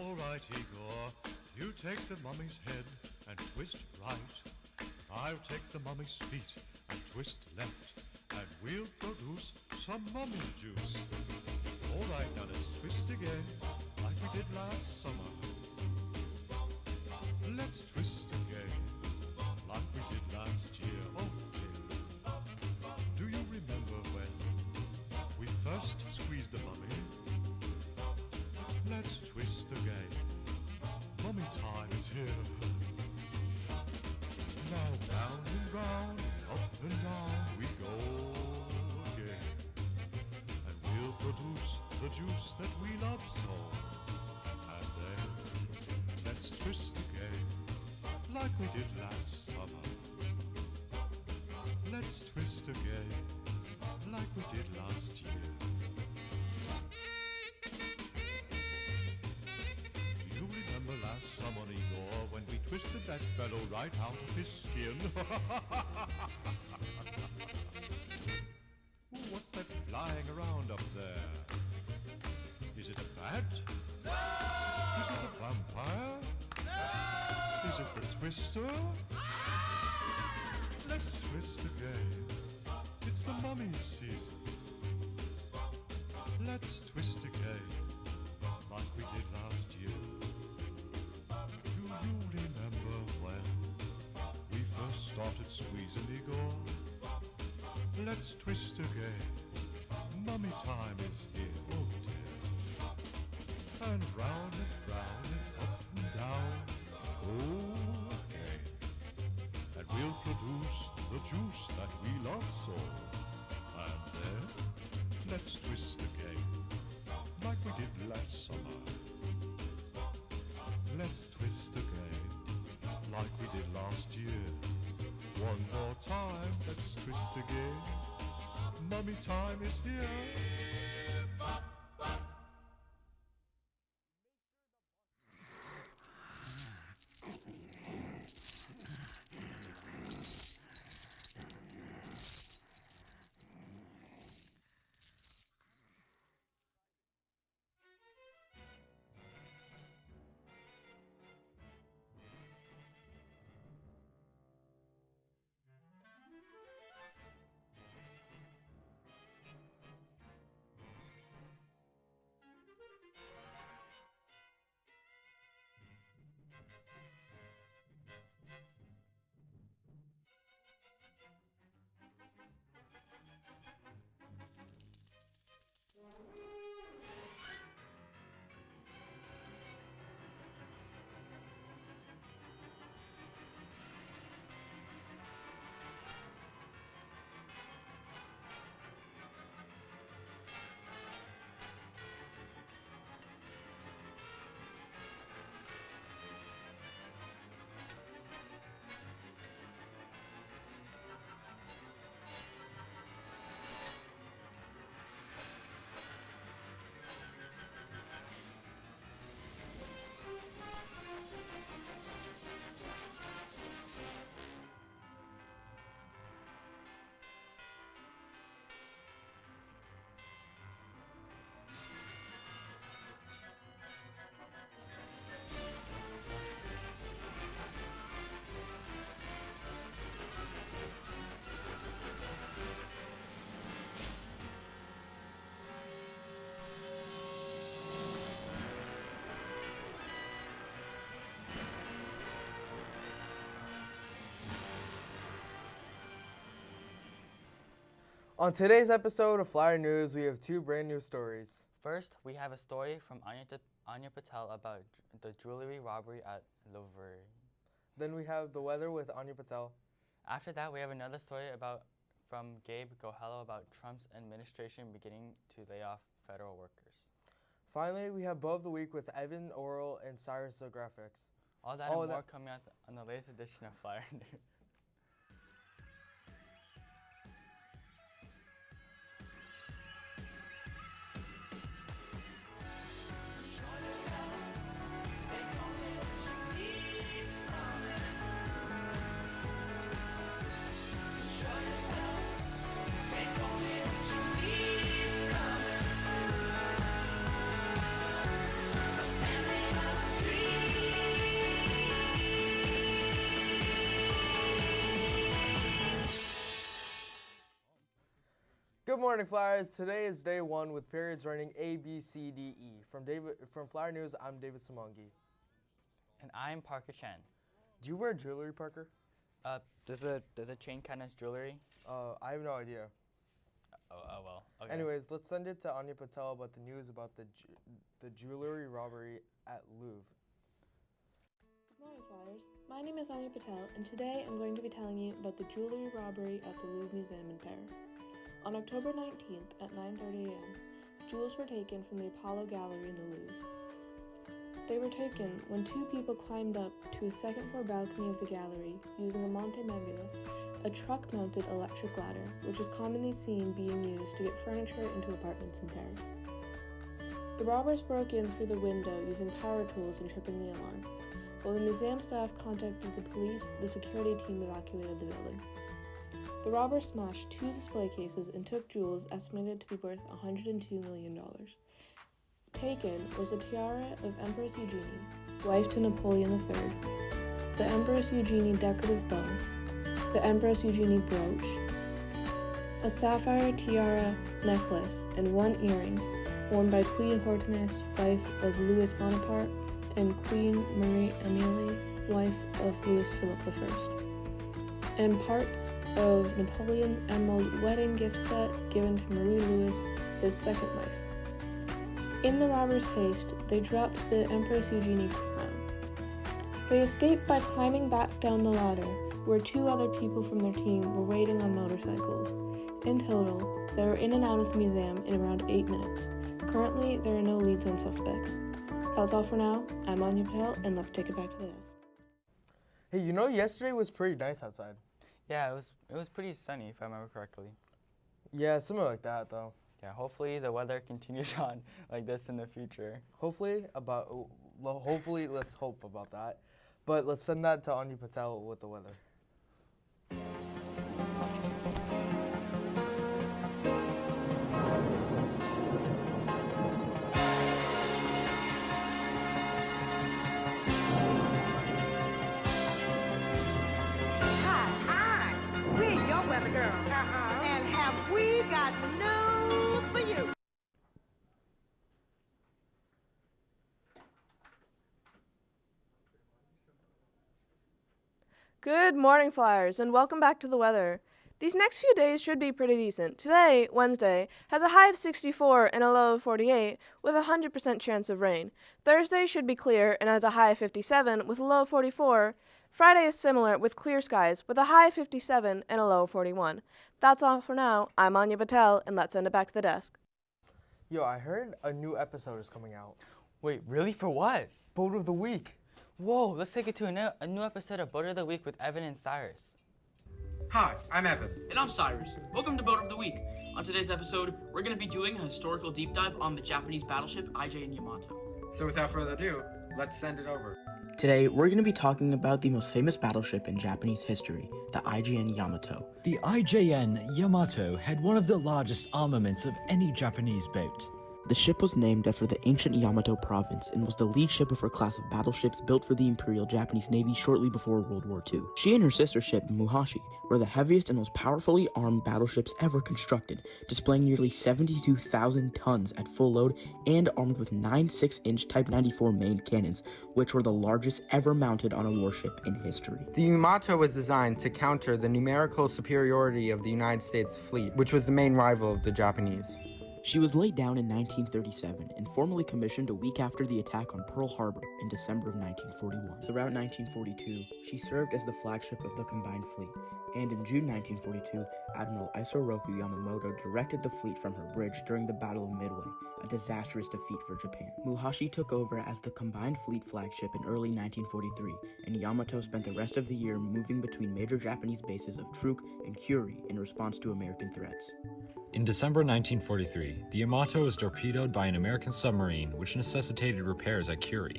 All right, Igor, you take the mummy's head and twist right. I'll take the mummy's feet and twist left, and we'll produce some mummy juice. All right, now let's twist again, like we did last summer. Let's twist again, like we did last year. Oh, dear. Do you remember when we first squeezed the mummy? Let's twist again. Mummy time is here. Now round and round, up and down we go again. And we'll produce the juice that we love so. And then let's twist again, like we did last summer. Let's twist again, like we did last year. You remember last summer, Igor, when we twisted that fellow right out of his skin? Ooh, what's that flying around up there? Is it a bat? No! Is it a vampire? No! Is it the twister? Let's twist again. It's the mummy season. Let's twist again, like we did last year. Do you remember when we first started squeezing, Igor? Let's twist again. Mummy time is here, oh dear. And round and up and down, go again. And we'll produce the juice that we love so. And then, let's twist again, like we did last summer. Let's twist again, like we did last year. One more time, let's twist again. Mummy time is here. On today's episode of Flyer News, we have two brand new stories. First, we have a story from Anya Patel about the jewelry robbery at Louvre. Then we have the weather with Anya Patel. After that, we have another story from Gabe Garofalo about Trump's administration beginning to lay off federal workers. Finally, we have Bow of the Week with Evan Oral and Cyrus Zografos. All that and more coming out on the latest edition of Flyer News. Good morning, Flyers. Today is day one with periods running A, B, C, D, E. From Flyer News, I'm David Simongi. And I'm Parker Chen. Do you wear jewelry, Parker? Does a chain count as jewelry? I have no idea. Oh well. Okay. Anyways, let's send it to Anya Patel about the news about the jewelry robbery at Louvre. Good morning, Flyers. My name is Anya Patel, and today I'm going to be telling you about the jewelry robbery at the Louvre Museum in Paris. On October 19th at 9:30 a.m., jewels were taken from the Apollo Gallery in the Louvre. They were taken when two people climbed up to a second-floor balcony of the gallery using a monte mebulus, a truck-mounted electric ladder, which is commonly seen being used to get furniture into apartments in Paris. The robbers broke in through the window using power tools and tripping the alarm. While the museum staff contacted the police, the security team evacuated the building. The robbers smashed two display cases and took jewels estimated to be worth $102 million. Taken was a tiara of Empress Eugenie, wife to Napoleon III, the Empress Eugenie decorative bow, the Empress Eugenie brooch, a sapphire tiara necklace, and one earring worn by Queen Hortense, wife of Louis Bonaparte, and Queen Marie Amélie, wife of Louis Philippe I, and parts of Napoleon Emerald wedding gift set given to Marie Louis, his second wife. In the robbers' haste, they dropped the Empress Eugenie crown. They escaped by climbing back down the ladder, where two other people from their team were waiting on motorcycles. In total, they were in and out of the museum in around 8 minutes. Currently, there are no leads on suspects. That's all for now. I'm Anya Patel, and let's take it back to the desk. Hey, yesterday was pretty nice outside. Yeah, it was pretty sunny if I remember correctly. Yeah, something like that, though. Yeah, hopefully the weather continues on like this in the future. Hopefully, let's hope about that. But let's send that to Anya Patel with the weather. Hi, we're your weather girl. And have we got news for you? Good morning, Flyers, and welcome back to the weather. These next few days should be pretty decent. Today, Wednesday, has a high of 64 and a low of 48 with a 100% chance of rain. Thursday should be clear and has a high of 57 with a low of 44. Friday is similar with clear skies with a high of 57 and a low of 41. That's all for now. I'm Anya Patel, and let's send it back to the desk. Yo, I heard a new episode is coming out. Wait, really? For what? Boat of the week. Whoa, let's take it to a new episode of Boat of the Week with Evan and Cyrus. Hi, I'm Evan. And I'm Cyrus. Welcome to Boat of the Week. On today's episode, we're going to be doing a historical deep dive on the Japanese battleship IJN Yamato. So without further ado, let's send it over. Today, we're going to be talking about the most famous battleship in Japanese history, the IJN Yamato. The IJN Yamato had one of the largest armaments of any Japanese boat. The ship was named after the ancient Yamato province and was the lead ship of her class of battleships built for the Imperial Japanese Navy shortly before World War II. She and her sister ship, Musashi, were the heaviest and most powerfully armed battleships ever constructed, displaying nearly 72,000 tons at full load and armed with 9 6-inch Type 94 main cannons, which were the largest ever mounted on a warship in history. The Yamato was designed to counter the numerical superiority of the United States fleet, which was the main rival of the Japanese. She was laid down in 1937 and formally commissioned a week after the attack on Pearl Harbor in December of 1941. Throughout 1942, she served as the flagship of the combined fleet, and in June 1942, Admiral Isoroku Yamamoto directed the fleet from her bridge during the Battle of Midway, a disastrous defeat for Japan. Musashi took over as the combined fleet flagship in early 1943, and Yamato spent the rest of the year moving between major Japanese bases of Truk and Kure in response to American threats. In December 1943, the Yamato was torpedoed by an American submarine, which necessitated repairs at Kure,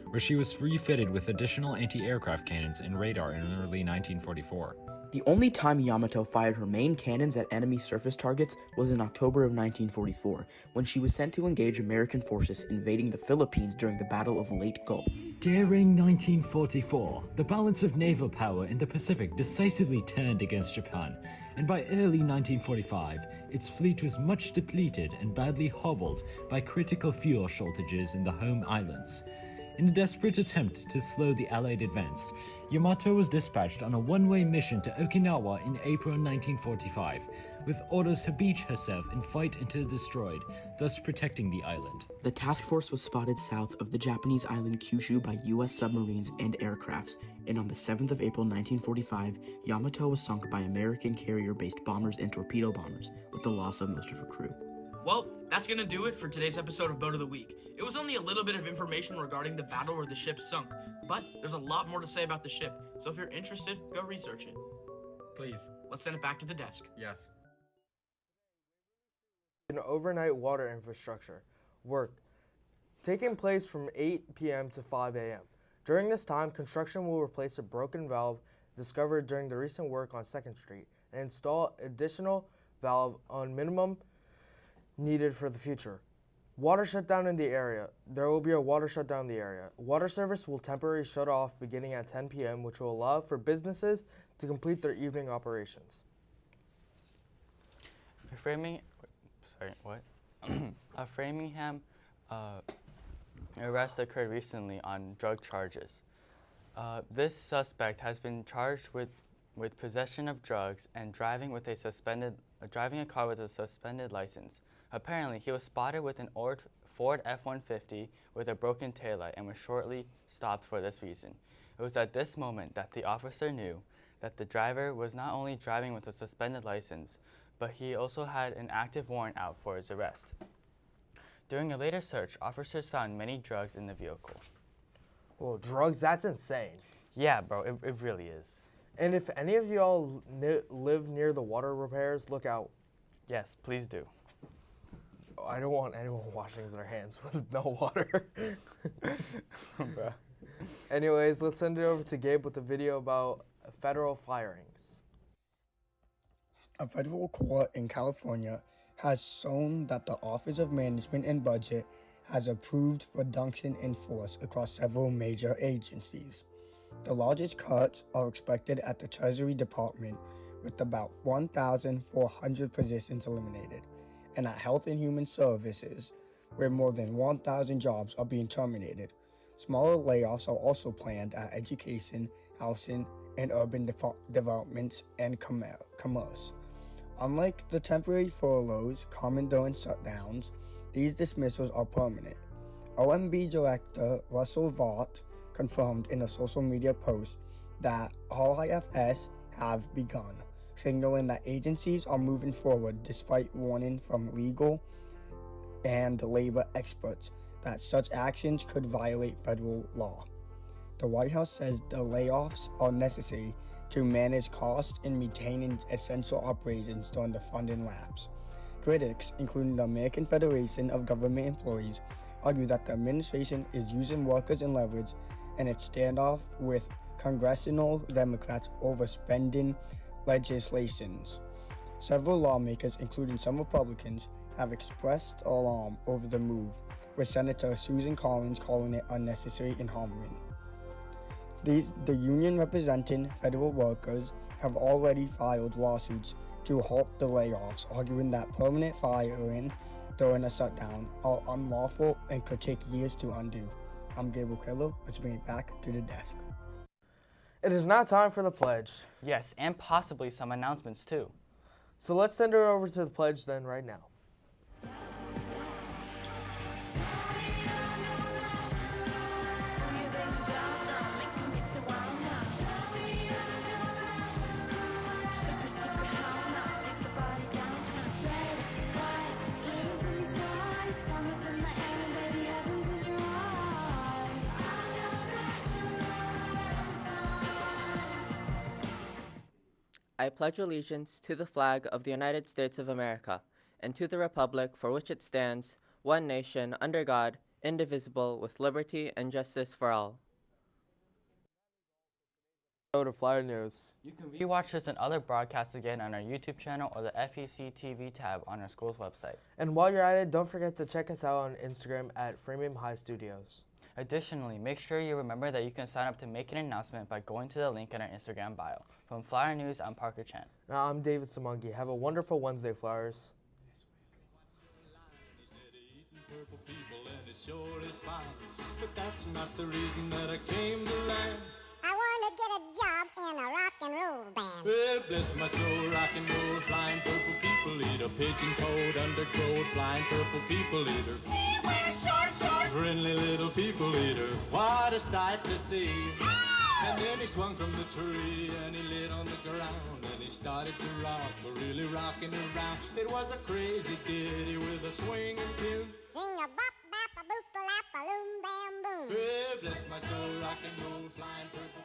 where she was refitted with additional anti-aircraft cannons and radar in early 1944. The only time Yamato fired her main cannons at enemy surface targets was in October of 1944, when she was sent to engage American forces invading the Philippines during the Battle of Leyte Gulf. During 1944, the balance of naval power in the Pacific decisively turned against Japan, and by early 1945, its fleet was much depleted and badly hobbled by critical fuel shortages in the home islands. In a desperate attempt to slow the Allied advance, Yamato was dispatched on a one-way mission to Okinawa in April 1945, with orders to beach herself and fight until destroyed, thus protecting the island. The task force was spotted south of the Japanese island Kyushu by U.S. submarines and aircrafts, and on the 7th of April 1945, Yamato was sunk by American carrier-based bombers and torpedo bombers, with the loss of most of her crew. Well, that's gonna do it for today's episode of Boat of the Week. It was only a little bit of information regarding the battle where the ship sunk, but there's a lot more to say about the ship, so if you're interested, go research it. Please. Let's send it back to the desk. Yes. An overnight water infrastructure work taking place from 8 p.m. to 5 a.m. During this time, construction will replace a broken valve discovered during the recent work on 2nd Street and install additional valve on minimum needed for the future. Water shutdown in the area. There will be a water shutdown in the area. Water service will temporarily shut off beginning at 10 p.m., which will allow for businesses to complete their evening operations. A Framingham arrest occurred recently on drug charges. This suspect has been charged with possession of drugs and driving a car with a suspended license. Apparently, he was spotted with an Ford F-150 with a broken taillight and was shortly stopped for this reason. It was at this moment that the officer knew that the driver was not only driving with a suspended license, but he also had an active warrant out for his arrest. During a later search, officers found many drugs in the vehicle. Well, drugs, that's insane. Yeah, bro, it really is. And if any of y'all live near the water repairs, look out. Yes, please do. I don't want anyone washing their hands with no water. Bro. Anyways, let's send it over to Gabe with a video about federal firings. A federal court in California has shown that the Office of Management and Budget has approved reduction in force across several major agencies. The largest cuts are expected at the Treasury Department, with about 1,400 positions eliminated, and at Health and Human Services, where more than 1,000 jobs are being terminated. Smaller layoffs are also planned at Education, Housing, and Urban Development and Commerce. Unlike the temporary furloughs common during shutdowns, these dismissals are permanent. OMB Director Russell Vought confirmed in a social media post that RIFS have begun, signaling that agencies are moving forward despite warning from legal and labor experts that such actions could violate federal law. The White House says the layoffs are necessary to manage costs and maintaining essential operations during the funding lapse. Critics, including the American Federation of Government Employees, argue that the administration is using workers and leverage in its standoff with congressional Democrats over spending legislations. Several lawmakers, including some Republicans, have expressed alarm over the move, with Senator Susan Collins calling it unnecessary and harming. The union representing federal workers have already filed lawsuits to halt the layoffs, arguing that permanent firing during a shutdown are unlawful and could take years to undo. I'm Gabriel Krillo. Let's bring it back to the desk. It is now time for the pledge. Yes, and possibly some announcements too. So let's send her over to the pledge then right now. I pledge allegiance to the flag of the United States of America and to the republic for which it stands, one nation, under God, indivisible, with liberty and justice for all. Go to Flyer News. You can rewatch this and other broadcasts again on our YouTube channel or the FEC TV tab on our school's website. And while you're at it, don't forget to check us out on Instagram at Framingham High Studios. Additionally, make sure you remember that you can sign up to make an announcement by going to the link in our Instagram bio. From Flyer News, I'm Parker Chan. I'm David Samungi. Have a wonderful Wednesday, Flyers. Purple people and it sure is fine, but that's not the reason that I came to land. I want to get a job in a rock and roll band. Well, bless my soul, rock and roll, flying purple people eater, pigeon-toed, undergrowth, flying purple people eater. He wears short shorts. Friendly little people eater, what a sight to see. And then he swung from the tree and he lit on the ground and he started to rock, really rocking around. It was a crazy ditty with a swinging tune. Sing a bop bop a boop a lap a loom bam boom. Well, bless my soul, rock and roll, flying purple